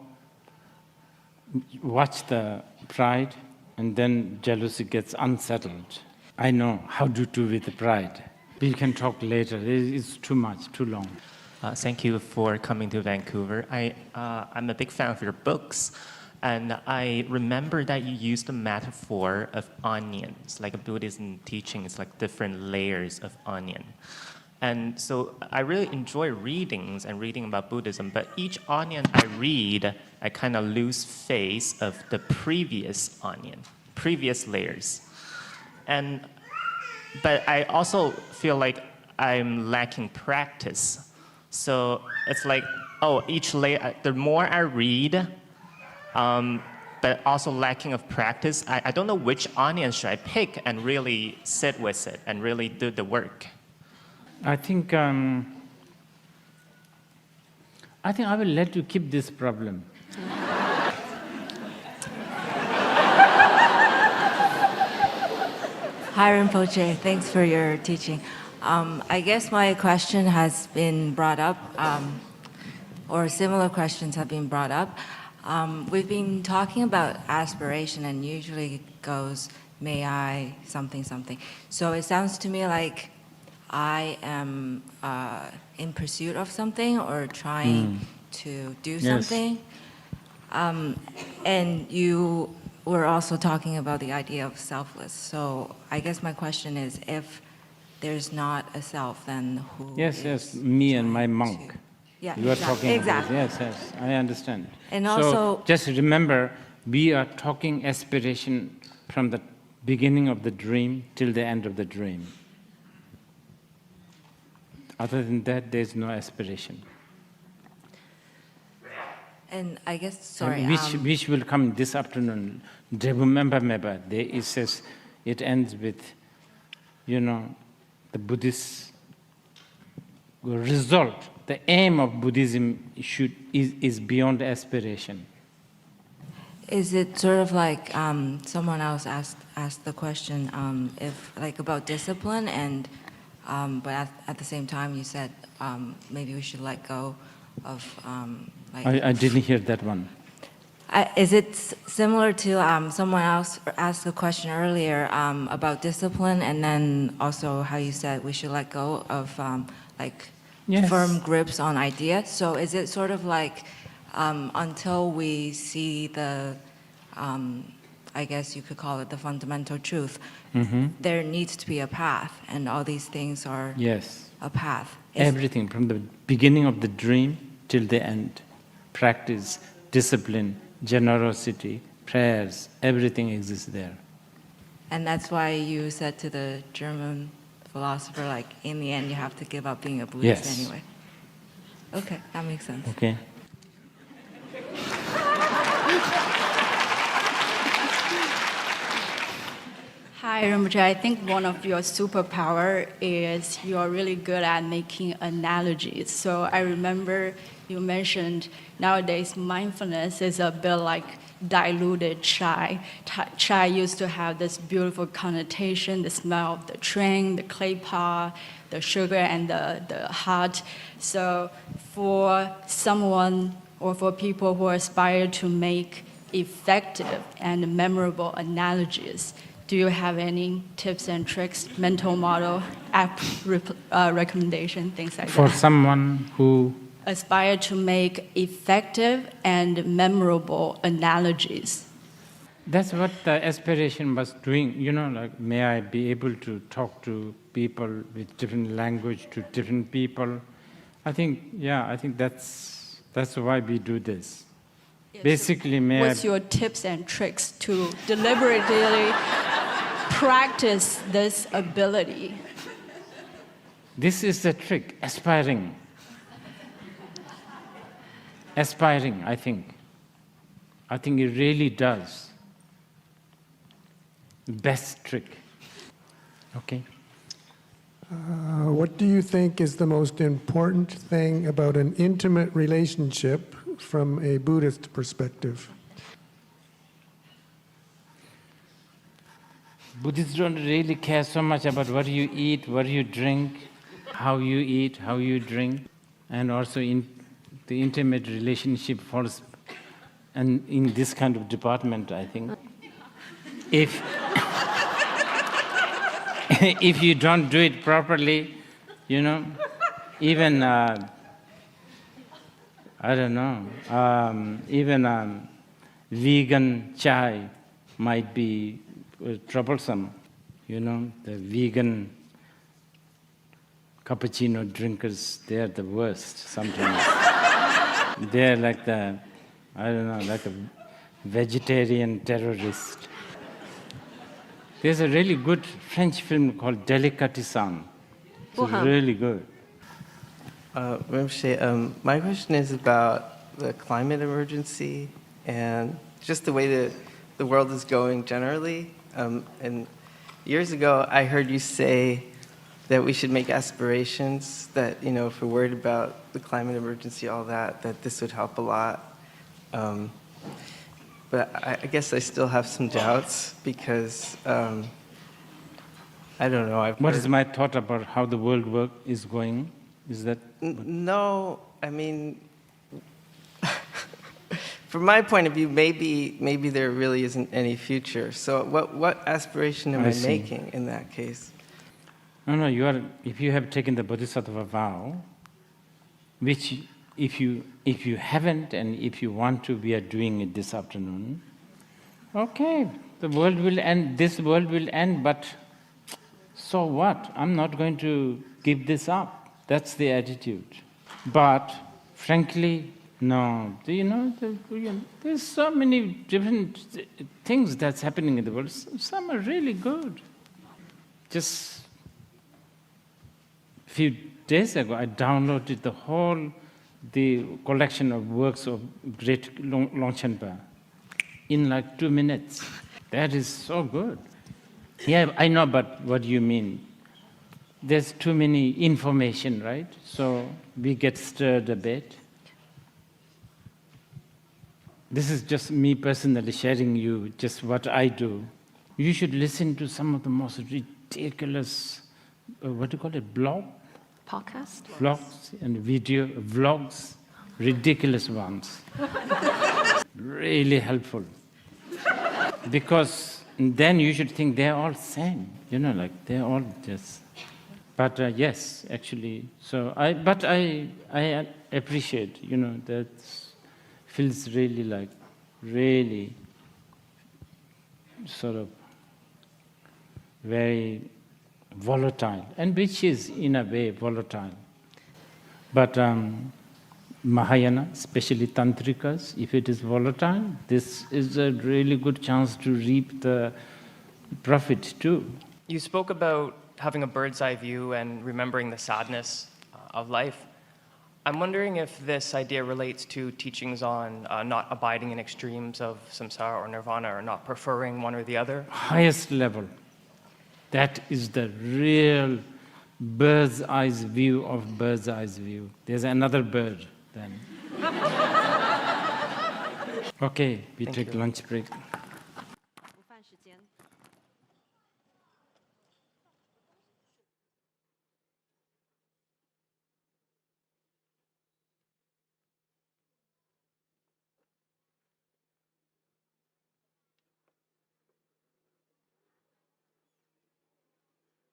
watch the pride, and then jealousy gets unsettled. I know how to do with the pride. We can talk later. It's too much, too long. Thank you for coming to Vancouver. I'm a big fan of your books. And I remember that you used the metaphor of onions, like a Buddhism teaching is like different layers of onion. And so I really enjoy reading about Buddhism, but each onion I read, I kind of lose face of the previous onion, previous layers. But I also feel like I'm lacking practice. So it's like, each layer, the more I read, but also lacking of practice. I don't know which onion should I pick and really sit with it and really do the work. I think I will let you keep this problem. Hi, Rinpoche. Thanks for your teaching. I guess my question has been brought up, or similar questions have been brought up. We've been talking about aspiration, and usually it goes, may I, something, something. So it sounds to me like I am in pursuit of something or trying to do something. And you were also talking about the idea of selfless. So I guess my question is, if there's not a self, then who is me and my trying monk. to- Yeah, You are talking exactly. about, yes, I understand. And So also- just remember, we are talking aspiration from the beginning of the dream till the end of the dream. Other than that, there's no aspiration. And I guess, sorry. And which will come this afternoon. Remember, it says, it ends with, the Buddhist result. The aim of Buddhism is beyond aspiration. Is it sort of like someone else asked the question if like about discipline and but at the same time you said maybe we should let go of like. I didn't hear that one. Is it similar to someone else asked a question earlier about discipline and then also how you said we should let go of like Yes. firm grips on ideas? So is it sort of like until we see the, I guess you could call it the fundamental truth, there needs to be a path, and all these things are Yes. a path. Everything from the beginning of the dream till the end. Practice, discipline, generosity, prayers, everything exists there. And that's why you said to the German philosopher, like, in the end, you have to give up being a Buddhist Yes. anyway. Okay, that makes sense. Okay? Hi, Rinpoche. I think one of your superpower is you're really good at making analogies. So I remember you mentioned nowadays mindfulness is a bit like diluted chai. Chai used to have this beautiful connotation, the smell of the train, the clay pot, the sugar, and the heart. So for someone or for people who aspire to make effective and memorable analogies, do you have any tips and tricks, mental model, app recommendation, things like For that? someone who Aspire to make effective and memorable analogies. That's what the aspiration was doing, like, may I be able to talk to people with different language, to different people. I think that's why we do this. Basically, What's your tips and tricks to deliberately practice this ability? This is the trick, aspiring. Aspiring, I think. I think it really does. Best trick. Okay? What do you think is the most important thing about an intimate relationship from a Buddhist perspective? Buddhists don't really care so much about what you eat, what you drink, how you eat, how you drink, and also in the intimate relationship falls, and in this kind of department, I think. If if you don't do it properly, even I don't know, even vegan chai might be troublesome. The vegan cappuccino drinkers, they're the worst sometimes. They're like like a vegetarian terrorist. There's a really good French film called Delicatessen. It's really good. Rinpoche, my question is about the climate emergency and just the way the world is going generally. And years ago, I heard you say that we should make aspirations, that, if we're worried about the climate emergency, all that this would help a lot. But I guess I still have some doubts because, I don't know. What is my thought about how the world is going? Is that? No, I mean, from my point of view, maybe there really isn't any future. So what aspiration am I making in that case? No, if you have taken the Bodhisattva vow, which if you haven't and if you want to, we are doing it this afternoon, okay, the world will end, this world will end, but so what? I'm not going to give this up. That's the attitude. But frankly, no. There's so many different things that's happening in the world. Some are really good. Just a few days ago, I downloaded the collection of works of great Longchenpa in like 2 minutes. That is so good. Yeah, I know, but what you mean? There's too many information, right? So we get stirred a bit. This is just me personally sharing you just what I do. You should listen to some of the most ridiculous, what do you call it, Podcast? vlogs and video vlogs, ridiculous ones. Really helpful. Because then you should think they're all same, like they're all just. But yes, actually, so I appreciate, that feels really sort of very volatile, and which is in a way volatile. But Mahayana, especially Tantrikas, if it is volatile, this is a really good chance to reap the profit too. You spoke about having a bird's eye view and remembering the sadness of life. I'm wondering if this idea relates to teachings on not abiding in extremes of samsara or nirvana, or not preferring one or the other. Highest level. That is the real bird's eye view of bird's eye view. There's another bird then. Okay, we take lunch break.